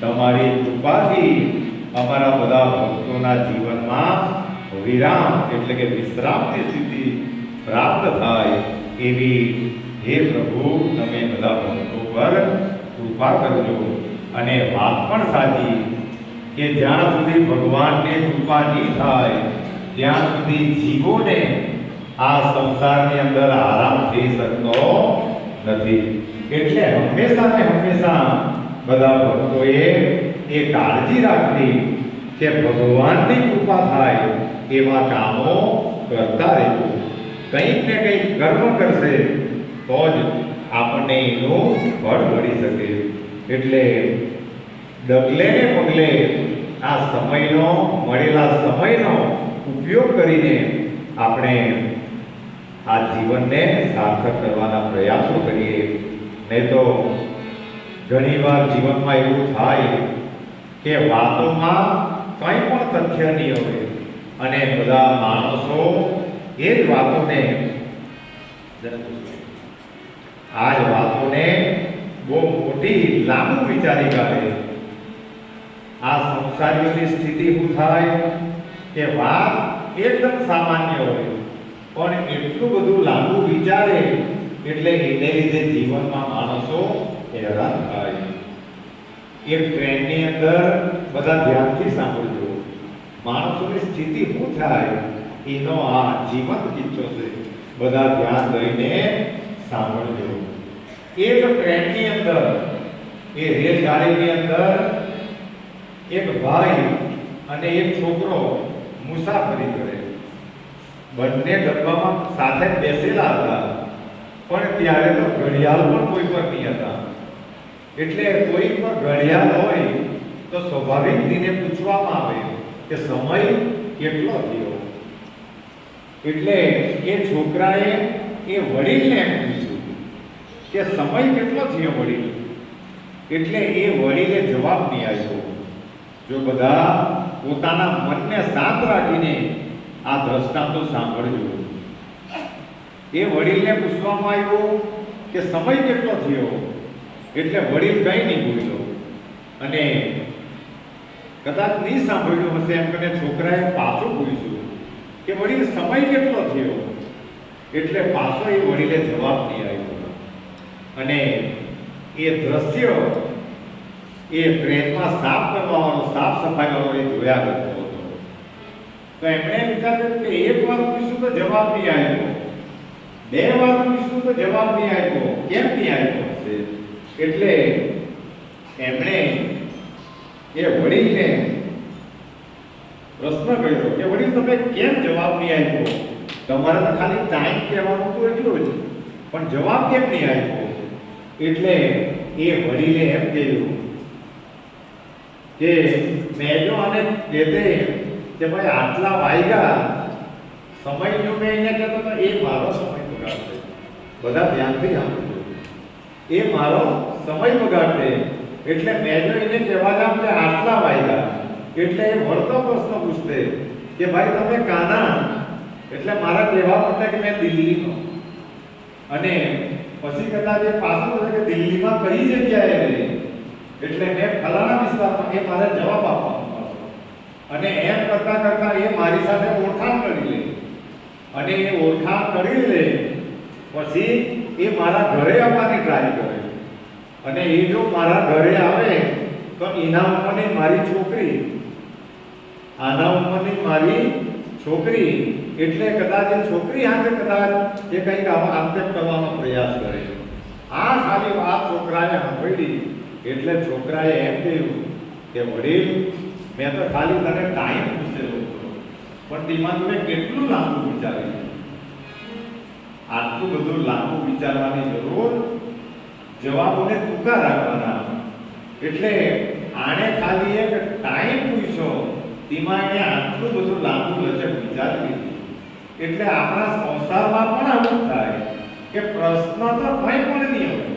તમારી કૃપાથી અમારા બધા ભક્તોના જીવનમાં વિરામ એટલે કે વિશ્રામની સ્થિતિ પ્રાપ્ત થાય એવી હે પ્રભુ તમે બધા ભક્તો પર કૃપા કરજો. અને વાત પણ સાચી કે જ્યાં સુધી ભગવાનને કૃપા નહીં થાય ત્યાં સુધી જીવોને આ સંસારની અંદર આરામ થઈ શકતો નથી. એટલે હંમેશા ને હંમેશા બધા ભક્તોએ એ કાળજી રાખવી કે ભગવાનની કૃપા થાય એવા કામો કરતા રહેવું. કંઈક ને કંઈક કર્મ કરશે તો જ આપણને એનું ફળ મળી શકે. એટલે ડગલે ને પગલે આ સમયનો મળેલા સમયનો ઉપયોગ કરીને આપણે આ જીવનને સાર્થક કરવાના પ્રયાસો કરીએ. નહીં તો ઘણીવાર જીવનમાં એવું થાય કે વાતોમાં કંઈ પણ તથ્ય નહીં હોય અને બધા માણસો એ જ વાતોને આ જ વાતોને બહુ મોટી લાંબુ વિચારી કાઢે. આ સંસારીઓની સ્થિતિ શું થાય કે વાત એકદમ સામાન્ય હોય પણ એટલું બધું લાંબુ વિચારે એટલે એને લીધે જીવનમાં માણસો હેરાન થાય. એક ટ્રેનની અંદર બધા ધ્યાનથી સાંભળજો. માણસોની સ્થિતિ શું થાય એનો આ જીવંત કિસ્સો છે. બધા ધ્યાન દઈને સાંભળજો. એક ટ્રેનની અંદર એ રેલગાડીની અંદર એક ભાઈ અને એક છોકરો મુસાફરી કરે. બંને ડબ્બામાં સાથે બેસેલા હતા પણ ત્યારે તો ઘડિયાળ પણ કોઈ પર નહીં હતા. એટલે કોઈ પર ઘડિયાળ હોય તો સ્વાભાવિક રીતે પૂછવામાં આવે કે સમય કેટલો થયો. એટલે એ છોકરાએ એ વડીલને પૂછ્યું કે સમય કેટલો થયો વડીલ. એટલે એ વડીલે જવાબ નહીં આપ્યો. જો બધા પોતાના મનને શાંત રાખીને આ દ્રષ્ટાંતો સાંભળજો. એ વડીલને પૂછવામાં આવ્યું કે સમય કેટલો થયો. એટલે વડીલ કંઈ નહીં બોલ્યો અને કદાચ નહીં સાંભળ્યું હશે એમ કરીને છોકરાએ પાછું પૂછ્યું કે વડીલ સમય કેટલો થયો. એટલે પાછો એ વડીલે જવાબ નહીં આવ્યો. અને એ દ્રશ્ય એ ટ્રેનમાં સાફ કરવાવાળો સાફ સફાઈ વાળો એ જોયા કરતો હતો. તો એમણે વિચાર્યું કે એક વાર પૂછ્યું તો જવાબ નહીં આવ્યો, બે વાર પૂછ્યું તો જવાબ નહીં આવ્યો, કેમ નહીં આવ્યો હશે. એટલે એમણે એ વડીલને પ્રશ્ન કર્યો કે વડીલ તમે કેમ જવાબ નહીં આપ્યો. તમારે તો ખાલી ટાઈમ કહેવાનું તો એટલું જ પણ જવાબ કેમ નહીં આપ્યો. એટલે એ વડીલે એમ કહ્યું કે મેં જો આને કહેતે કે ભાઈ આટલા વાગ્યા સમય જો મેં એને કહેતો તો એ મારો સમય બગાડશે. બધા ધ્યાનથી સાંભળજો. એ મારો સમય બગાડશે. એટલે મેં જો એને કહેવા જામ કે આટલા વાગ્યા એટલે એ વળતો પ્રશ્ન પૂછતે કે ભાઈ તમે કાના. એટલે મારા કહેવા માટે કે મેં દિલ્હીનો. અને પછી કદાચ એ પાછું કે દિલ્હીમાં કઈ જગ્યાએ રહે. એટલે મેં ફલાણા વિસ્તારમાં એ મારે જવાબ આપવાનો. અને એમ કરતા કરતા એ મારી સાથે ઓળખાણ કરી લે. અને એ ઓળખાણ કરી લે પછી એ મારા ઘરે આવવાની ટ્રાય કરે. અને એ જો મારા ઘરે આવે તો એના ઉંમરની મારી છોકરી, આના ઉંમરની મારી છોકરી. એટલે કદાચ એ છોકરી સાથે કદાચ એ કંઈક આક્ષેપ કરવાનો પ્રયાસ કરે. આ ખાલી વાત છોકરાએ સાંભળી. એટલે છોકરાએ એમ કહ્યું કે વડીલ મેં તો ખાલી તને ટાઈમ પૂછેલો હતો પણ તેમાં તમે કેટલું લાંબુ વિચાર્યું. આટલું બધું લાંબુ વિચારવાની જરૂર, જવાબોને ટૂંકા રાખવાના. એટલે આણે ખાલી એક ટાઈમ પૂછ્યો તેમાં એને આટલું બધું લાંબુ લચક વિચારી લીધું. એટલે આપણા સંસારમાં પણ આવું થાય કે પ્રશ્ન તો કંઈ પણ નહીં હોય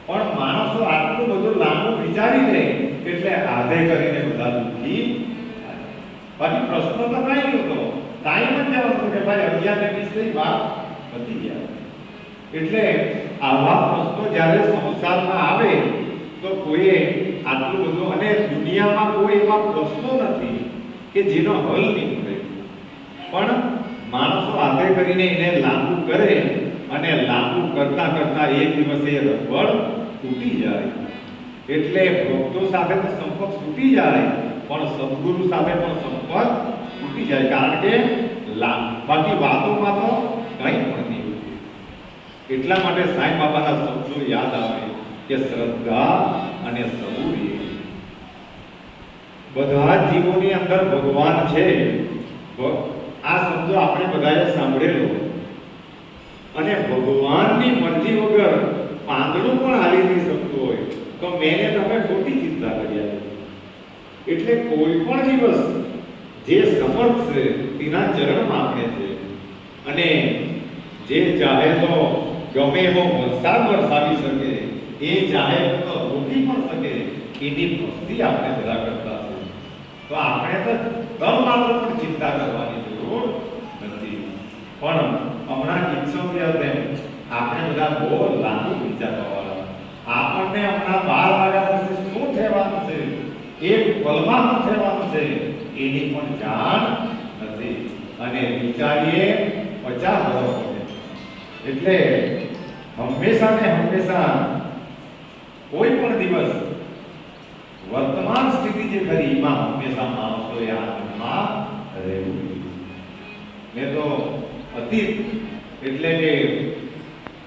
પણ માણસો આટલું બધું લાંબુ વિચારી લે એટલે આધે કરીને બધા દુઃખી. બાકી પ્રશ્ન તો કંઈ નહીં હતો. ટાઈમ જ જવાતો કે ભાઈ 11:20 વાત પતી ગયા. એટલે આવા પ્રશ્નો જ્યારે સંસારમાં આવે તો કોઈએ આટલું બધું, અને દુનિયામાં કોઈ એવા પ્રશ્નો નથી કે જેનો હલ નહીં મળે, પણ માણસો હાથે કરીને એને લાગુ કરે અને લાગુ કરતા કરતા એક દિવસે રબડ તૂટી જાય. એટલે ભક્તો સાથે તો સંપર્ક તૂટી જાય, પણ સદગુરુ સાથે પણ સંપર્ક તૂટી જાય, કારણ કે બાકી વાતોમાં તો કંઈ પણ નહીં હોતું. એટલા માટે સાંઈ બાબાના શબ્દો યાદ આવે કે શ્રદ્ધા અને સબૂરી. બધા જીવોની અંદર ભગવાન છે. આ શબ્દો આપણે બધાએ સાંભળેલો. અને ભગવાનની મરજી વગર પાંદડું પણ હાલી નહીં શકતું હોય તો મેને તમે ખોટી ચિંતા કર્યા. એટલે કોઈ પણ દિવસ જે સમર્થ છે તેના ચરણમાં આપણે છે, અને જે ચાહે તો ગમે એવો વરસાદ વરસાવી શકે, એ ચાહે તો રોકી પણ શકે, એની ભક્તિ આપણે બધા કરતા છે. તો આપણે તો તમ માત્ર પણ ચિંતા કરવાની જરૂર નથી. પણ હમણાં કિસ્સો થયો તેમ આપણે બધા બહુ લાંબુ વિચારવાવાળા. આપણને હમણાં 12 વાગ્યા પછી શું થવાનું છે, એક પલમાં શું થવાનું છે, એની પણ જાણ નથી, અને વિચારીએ 50 વર્ષ પછી. એટલે હંમેશા ને હંમેશા કોઈ પણ દિવસ વર્તમાન સ્થિતિ જે ખરી એમાં હંમેશા માણસોએ આનંદમાં રહેવું. મેં તો અતીત એટલે કે